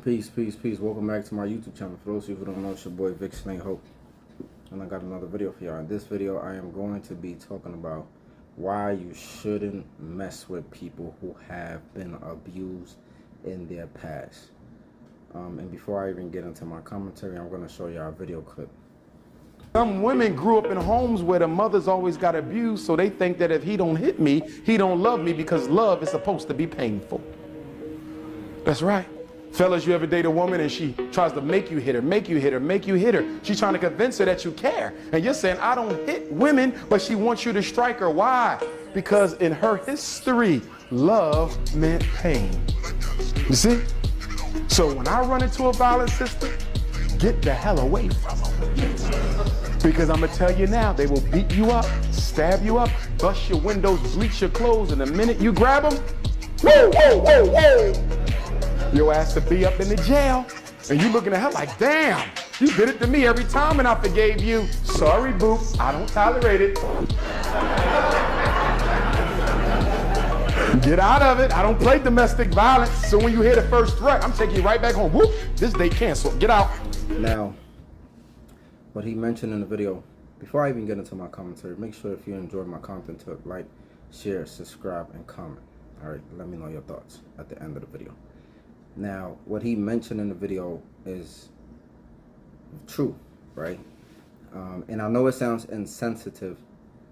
Peace, peace, peace. Welcome back to my YouTube channel. For those of you who don't know, it's your boy Vic Snake Hope. And I got another video for y'all. In this video, I am going to be talking about why you shouldn't mess with people who have been abused in their past. And before I even get into my commentary, I'm going to show y'all a video clip. Some women grew up in homes where the mothers always got abused, so they think that if he don't hit me, he don't love me, because love is supposed to be painful. That's right. Fellas, you ever date a woman and she tries to make you hit her, make you hit her, make you hit her. She's trying to convince her that you care. And you're saying, I don't hit women, but she wants you to strike her. Why? Because in her history, love meant pain. You see? So when I run into a violent sister, get the hell away from them. Because I'm going to tell you now, they will beat you up, stab you up, bust your windows, bleach your clothes, and the minute you grab them, whoa, whoa, whoa, whoa, your ass to be up in the jail. And you looking at her like, damn, you did it to me every time and I forgave you. Sorry, boo, I don't tolerate it. Get out of it. I don't play domestic violence. So when you hear the first threat, I'm taking you right back home. Whoop, this date canceled. Get out. Now, what he mentioned in the video, before I even get into my commentary, make sure if you enjoyed my content to like, share, subscribe, and comment. All right, let me know your thoughts at the end of the video. Now, what he mentioned in the video is true, right? And I know it sounds insensitive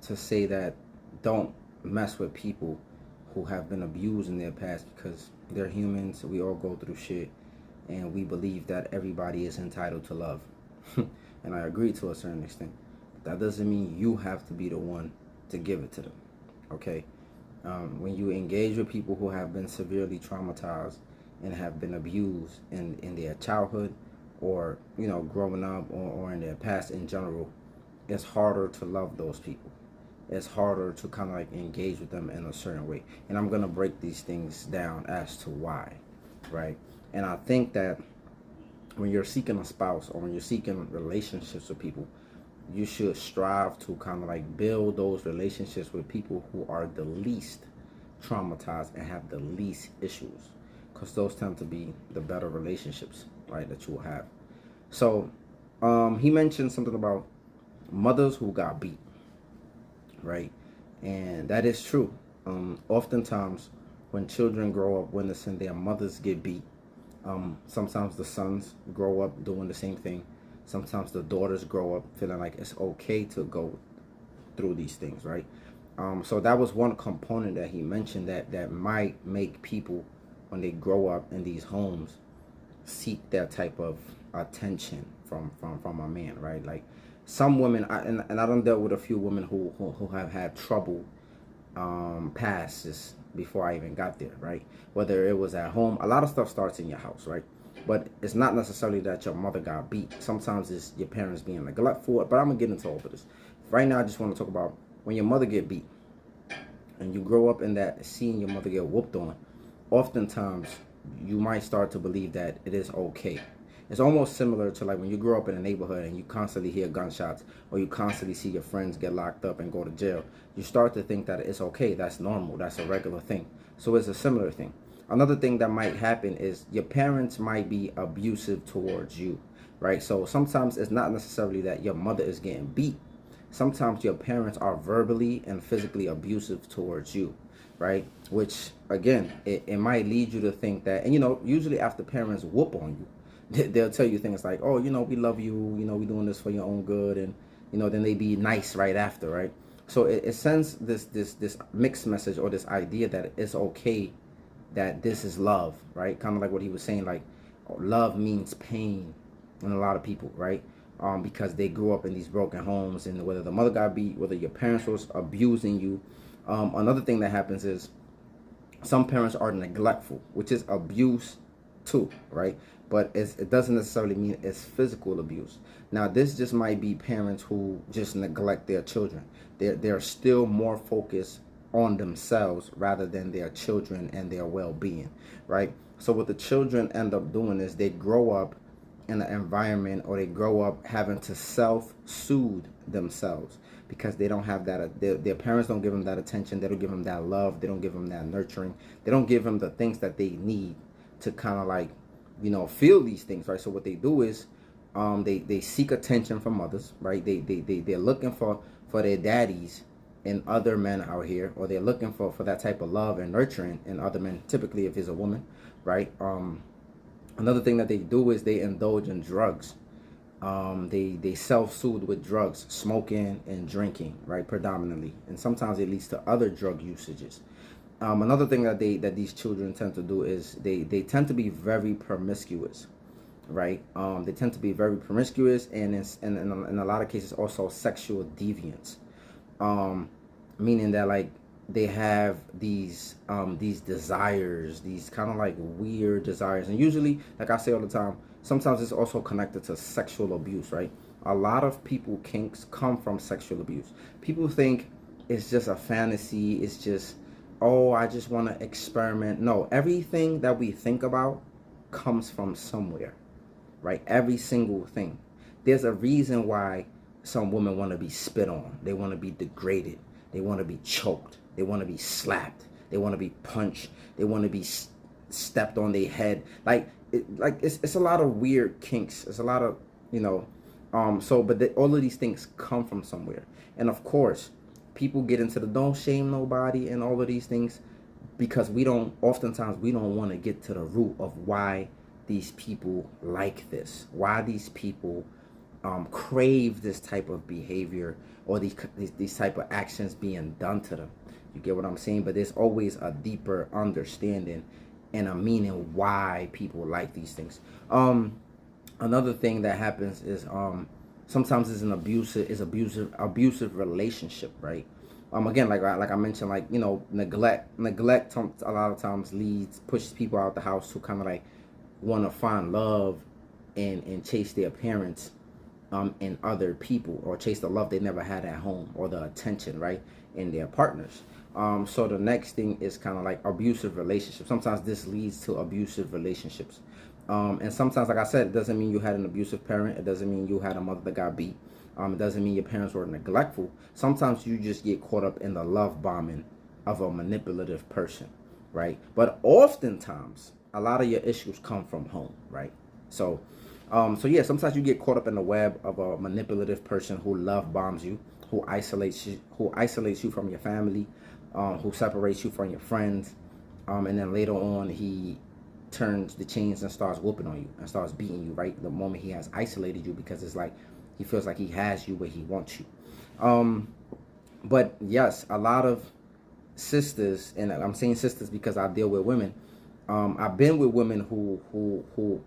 to say that don't mess with people who have been abused in their past, because they're humans. We all go through shit, and we believe that everybody is entitled to love. And I agree to a certain extent. That doesn't mean you have to be the one to give it to them, okay? When you engage with people who have been severely traumatized and have been abused in their childhood, or growing up, or in their past in general, it's harder to love those people. It's harder to kind of like engage with them in a certain way. And I'm gonna break these things down as to why, right? And I think that when you're seeking a spouse, or when you're seeking relationships with people, you should strive to kind of like build those relationships with people who are the least traumatized and have the least issues, because those tend to be the better relationships, right, that you will have. So he mentioned something about mothers who got beat, right? And that is true. Oftentimes when children grow up witnessing their mothers get beat, sometimes the sons grow up doing the same thing. Sometimes the daughters grow up feeling like it's okay to go through these things, right? So that was one component that he mentioned that might make people, when they grow up in these homes, seek that type of attention from a man, right? Like some women, and I done dealt with a few women who have had trouble past this before I even got there, right? Whether it was at home, a lot of stuff starts in your house, right? But it's not necessarily that your mother got beat. Sometimes it's your parents being neglectful. But I'm gonna get into all of this. Right now, I just want to talk about when your mother get beat, and you grow up in that, seeing your mother get whooped on. Oftentimes, you might start to believe that it is okay. It's almost similar to like when you grow up in a neighborhood and you constantly hear gunshots, or you constantly see your friends get locked up and go to jail. You start to think that it's okay, that's normal, that's a regular thing. So it's a similar thing. Another thing that might happen is your parents might be abusive towards you, right? So sometimes it's not necessarily that your mother is getting beat. Sometimes your parents are verbally and physically abusive towards you, right? Which, again, it might lead you to think that, and usually after parents whoop on you, they'll tell you things like, oh, we love you, we're doing this for your own good, and then they be nice right after, right? So it sends this mixed message, or this idea that it's okay, that this is love, right? Kind of like what he was saying, like love means pain in a lot of people, right? Because they grew up in these broken homes, and whether the mother got beat, whether your parents was abusing you. Another thing that happens is some parents are neglectful, which is abuse too, right? But it doesn't necessarily mean it's physical abuse. Now, this just might be parents who just neglect their children. They're still more focused on themselves rather than their children and their well-being, right? So what the children end up doing is they grow up in an environment, or they grow up having to self-soothe themselves, because they don't have that, their parents don't give them that attention, they don't give them that love, they don't give them that nurturing, they don't give them the things that they need to kind of like feel these things, right? So what they do is, they seek attention from others, right? They're looking for their daddies in other men out here, or they're looking for that type of love and nurturing in other men, typically if it's a woman, right? Another thing that they do is they indulge in drugs. They self-soothe with drugs, smoking and drinking, right, predominantly, and sometimes it leads to other drug usages. Another thing that these children tend to do is they tend to be very promiscuous, right? They tend to be very promiscuous, and in a lot of cases also sexual deviants, meaning that like they have these desires, these kind of like weird desires, and usually, like I say all the time, sometimes it's also connected to sexual abuse, right? A lot of people kinks come from sexual abuse. People think it's just a fantasy, it's just, oh, I just want to experiment. No, everything that we think about comes from somewhere, right? Every single thing. There's a reason why some women want to be spit on. They want to be degraded. They want to be choked. They want to be slapped. They want to be punched. They want to be stepped on their head. It's a lot of weird kinks. It's a lot of, all of these things come from somewhere. And of course, people get into the don't shame nobody and all of these things because oftentimes we don't want to get to the root of why these people like this, why these people crave this type of behavior or these type of actions being done to them. You get what I'm saying? But there's always a deeper understanding and a meaning why people like these things. Another thing that happens is sometimes it's an abusive relationship, right? Again, like I mentioned, neglect a lot of times pushes people out the house who kind of like want to find love and chase their parents in other people, or chase the love they never had at home, or the attention, right, in their partners. So the next thing is kind of like abusive relationships. Sometimes this leads to abusive relationships. And sometimes, like I said, it doesn't mean you had an abusive parent. It doesn't mean you had a mother that got beat. It doesn't mean your parents were neglectful. Sometimes you just get caught up in the love bombing of a manipulative person, right? But oftentimes, a lot of your issues come from home, right? So yeah, sometimes you get caught up in the web of a manipulative person who love bombs you, who isolates you from your family, who separates you from your friends, and then later on he turns the chains and starts whooping on you and starts beating you right the moment he has isolated you, because it's like he feels like he has you where he wants you. But yes, a lot of sisters, and I'm saying sisters because I deal with women. I've been with women who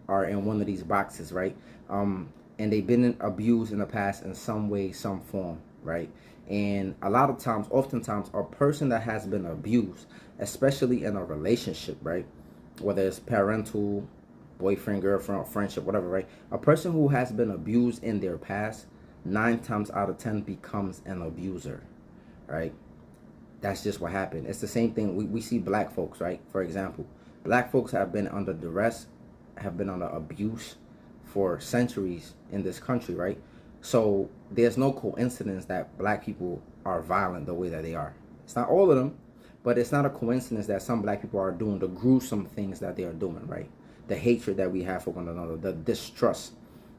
are in one of these boxes, right? And they've been abused in the past in some way, some form, right? And a lot of times, oftentimes, a person that has been abused, especially in a relationship, right, whether it's parental, boyfriend, girlfriend, or friendship, whatever, right, a person who has been abused in their past, 9 times out of 10 becomes an abuser, right? That's just what happened. It's the same thing. We see black folks, right? For example, black folks have been under duress, have been under abuse for centuries in this country, right? So there's no coincidence that black people are violent the way that they are. It's not all of them, but it's not a coincidence that some black people are doing the gruesome things that they are doing, right? The hatred that we have for one another, the distrust,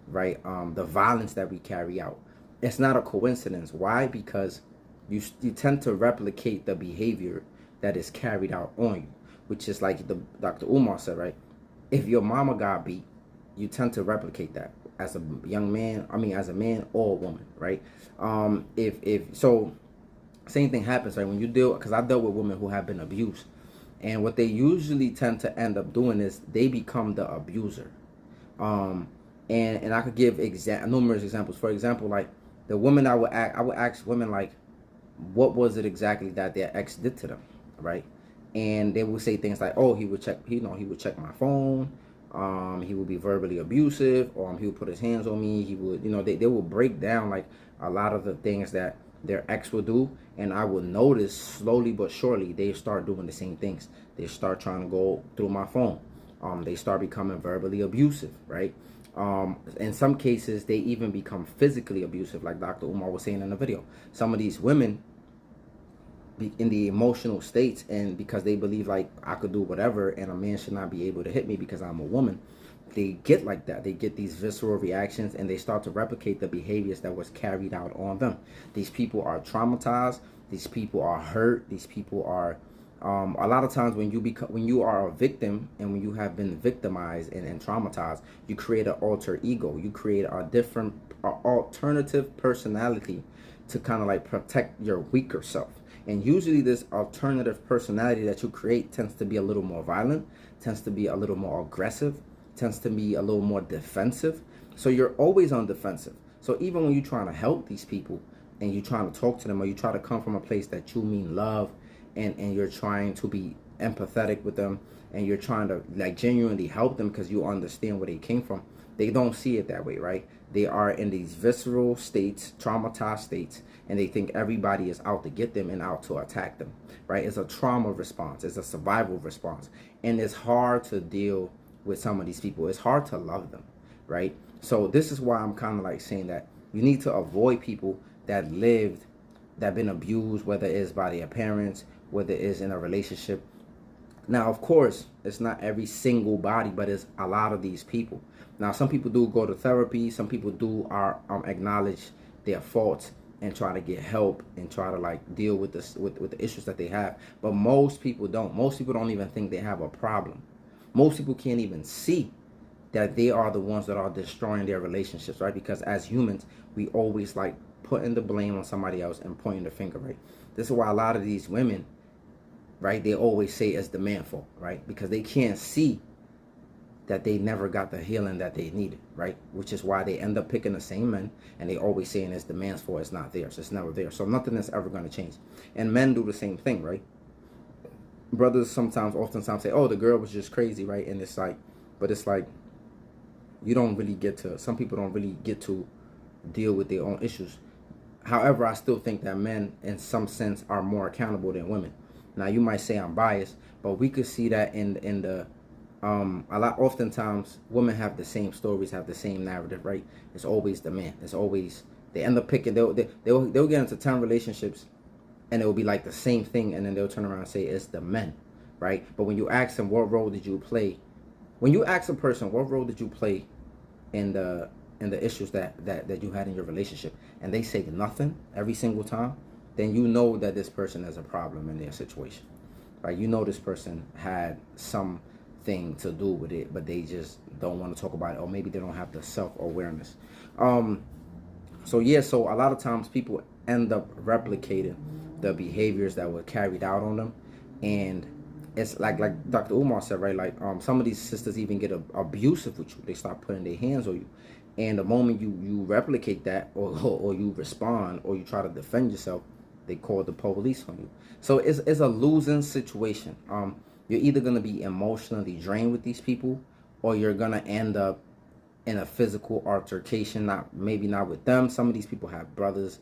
right? The violence that we carry out. It's not a coincidence. Why? Because you tend to replicate the behavior that is carried out on you, which is like Dr. Umar said, right? If your mama got beat, you tend to replicate that as a young man. As a man or a woman, right? So, same thing happens, right? When you because I dealt with women who have been abused, and what they usually tend to end up doing is they become the abuser. And I could give numerous examples. For example, like the woman I would ask women like, what was it exactly that their ex did to them, right? And they would say things like, oh, he would check my phone, he would be verbally abusive, or he would put his hands on me, he would, they would break down like a lot of the things that their ex would do, and I would notice slowly but surely they start doing the same things. They start trying to go through my phone. They start becoming verbally abusive, right? In some cases, they even become physically abusive, like Dr. Umar was saying in the video. Some of these women in the emotional states, and because they believe like I could do whatever and a man should not be able to hit me because I'm a woman, they get like that. They get these visceral reactions and they start to replicate the behaviors that was carried out on them. These people are traumatized. These people are hurt. These people are a lot of times when you are a victim and when you have been victimized and traumatized, you create an alter ego. You create a different alternative personality to kind of like protect your weaker self. And usually this alternative personality that you create tends to be a little more violent, tends to be a little more aggressive, tends to be a little more defensive. So you're always on defensive. So even when you're trying to help these people and you're trying to talk to them, or you try to come from a place that you mean love, and you're trying to be empathetic with them, and you're trying to like genuinely help them because you understand where they came from, they don't see it that way, right? They are in these visceral states, traumatized states, and they think everybody is out to get them and out to attack them, right? It's a trauma response. It's a survival response. And it's hard to deal with some of these people. It's hard to love them, right? So this is why I'm kind of like saying that you need to avoid people that been abused, whether it's by their parents, whether it's in a relationship. Now, of course, it's not every single body, but it's a lot of these people. Now, some people do go to therapy. Some people do acknowledge their faults and try to get help and try to like deal with this with the issues that they have. But most people don't. Most people don't even think they have a problem. Most people can't even see that they are the ones that are destroying their relationships, right? Because as humans, we always like putting the blame on somebody else and pointing the finger, right? This is why a lot of these women, right, they always say it's the man's fault, right? Because they can't see that they never got the healing that they needed, right? Which is why they end up picking the same men, and they always saying it's the man's fault, it's not theirs, it's never there. So nothing is ever going to change. And men do the same thing, right? Brothers oftentimes say, oh, the girl was just crazy, right? And it's like, but it's like, some people don't really get to deal with their own issues. However, I still think that men in some sense are more accountable than women. Now you might say I'm biased, but we could see that in the oftentimes women have the same stories, have the same narrative, right? It's always the man. It's always, they end up picking, they'll get into 10 relationships and it will be like the same thing, and then they'll turn around and say it's the men, right? But when you ask them what role did you play, when you ask a person what role did you play in the issues that you had in your relationship, and they say nothing every single time, then you know that this person has a problem in their situation, right? You know this person had something to do with it, but they just don't want to talk about it, or maybe they don't have the self-awareness. So a lot of times people end up replicating the behaviors that were carried out on them, and it's like Dr. Umar said, right? Like some of these sisters even get abusive with you. They start putting their hands on you, and the moment you replicate that, or you respond, or you try to defend yourself, they call the police on you. So it's a losing situation. You're either gonna be emotionally drained with these people, or you're gonna end up in a physical altercation. Maybe not with them. Some of these people have brothers.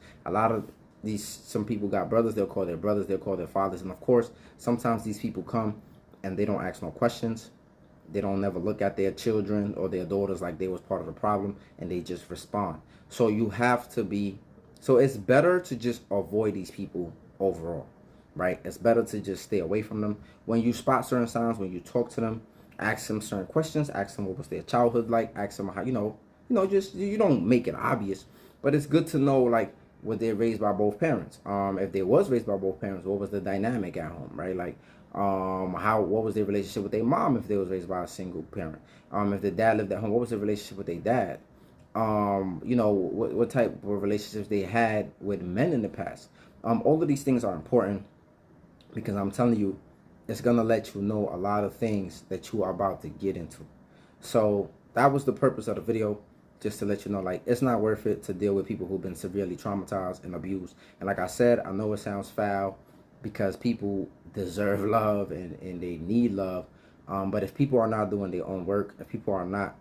Some people got brothers. They'll call their brothers. They'll call their fathers. And of course, sometimes these people come and they don't ask no questions. They don't never look at their children or their daughters like they was part of the problem, and they just respond. So it's better to just avoid these people overall, right? It's better to just stay away from them. When you spot certain signs, when you talk to them, ask them certain questions. Ask them what was their childhood like. Ask them how, just, you don't make it obvious, but it's good to know, like, were they raised by both parents? If they was raised by both parents, what was the dynamic at home, right? Like, what was their relationship with their mom if they was raised by a single parent? If the dad lived at home, what was their relationship with their dad? What type of relationships they had with men in the past. All of these things are important, because I'm telling you, it's gonna let you know a lot of things that you are about to get into. So that was the purpose of the video, just to let you know, like, it's not worth it to deal with people who've been severely traumatized and abused. And like I said, I know it sounds foul, because people deserve love and they need love. But if people are not doing their own work, if people are not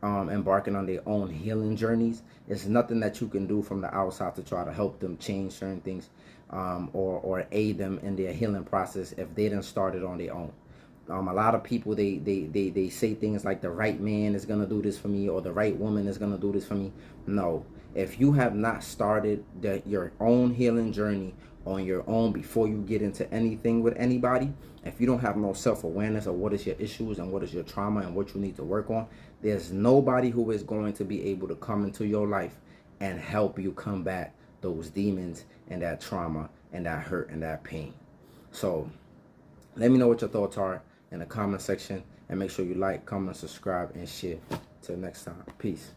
embarking on their own healing journeys, it's nothing that you can do from the outside to try to help them change certain things, or aid them in their healing process if they didn't start it on their own. A lot of people, they say things like the right man is gonna do this for me, or the right woman is gonna do this for me. No, if you have not started your own healing journey, on your own before you get into anything with anybody. If you don't have no self-awareness of what is your issues and what is your trauma and what you need to work on, there's nobody who is going to be able to come into your life and help you combat those demons and that trauma and that hurt and that pain. So let me know what your thoughts are in the comment section, and make sure you like, comment, subscribe, and share. Till next time, peace.